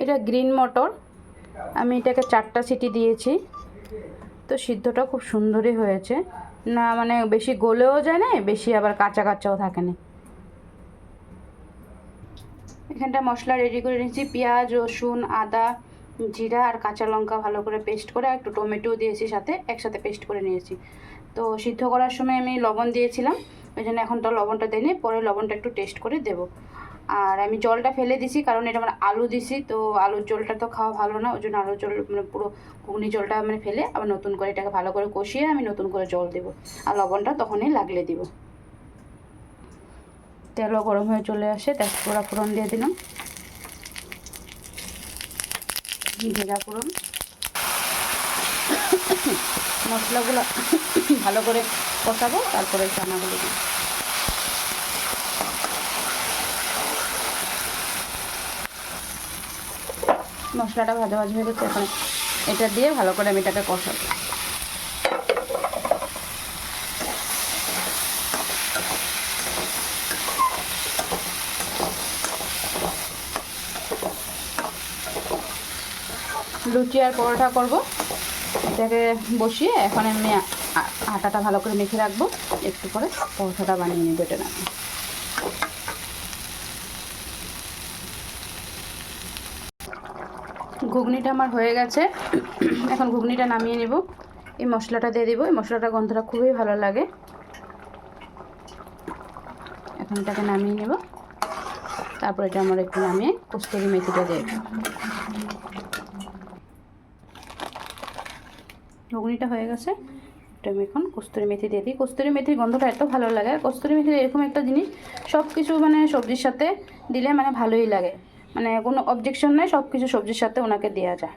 এটা গ্রিন মটর, আমি এটাকে 4টা সিটি দিয়েছি। তো সিদ্ধটা খুব সুন্দরই হয়েছে, না মানে বেশি গলেও যায় না, বেশি আবার কাঁচা কাঁচাও থাকে না। এখানটা মশলা রেডি করে নিয়েছি, পেঁয়াজ, রসুন, আদা, জিরা আর কাঁচা লঙ্কা ভালো করে পেস্ট করে, একটু টমেটো দিয়েছি সাথে, একসাথে পেস্ট করে নিয়েছি। তো সিদ্ধ করার সময় আমি লবণ দিয়েছিলাম, ওই জন্য এখন তো লবণটা দিইনি, পরে লবণটা একটু টেস্ট করে দেবো। আর আমি জলটা ফেলে দিছি, কারণ এটা মানে আলু দিছি, তো আলুর জলটা তো খাওয়া ভালো না, ওই জন্য আলুর জল মানে পুরো ঘুগনি জলটা মানে ফেলে আবার নতুন করে এটাকে ভালো করে কষিয়ে আমি নতুন করে জল দেবো, আর লবণটা তখনই লাগলে দিব। তেলও গরম হয়ে চলে আসে, তেজপাতা ফোড়ন দিয়ে দিলাম, জিরা ফোড়ন, মশলাগুলো ভালো করে কষাবো, তারপরে চানাগুলো দিই। মশলাটা ভাজা ভাজা হয়ে গেছে, এখন এটা দিয়ে ভালো করে আমি এটাকে কষাবো। লুচি আর পরোটা করব, এটাকে বসিয়ে এখন আমি আটাটা ভালো করে মেখে রাখবো, একটু পরে পরোটাটা বানিয়ে নেবো এটা না। ঘুগনিটা আমার হয়ে গেছে, এখন ঘুগনিটা নামিয়ে নেব। এই মশলাটা দিয়ে দেবো, এই মশলাটা গন্ধটা খুবই ভালো লাগে। এখন এটাকে নামিয়ে নেব, তারপর এটা আমার একটু নামিয়ে কস্তুরি মেথিটা দিয়ে দেবো। ঘুগনিটা হয়ে গেছে, এটা আমি এখন কস্তুরি মেথি দিয়ে দিই। কস্তুরি মেথির গন্ধটা এত ভালো লাগে, আর কস্তুরি মেথির এরকম একটা জিনিস সব কিছু মানে সবজির সাথে দিলে মানে ভালোই লাগে, মানে কোনো অবজেকশন নেই, সব কিছু সবজির সাথে ওনাকে দেওয়া যায়।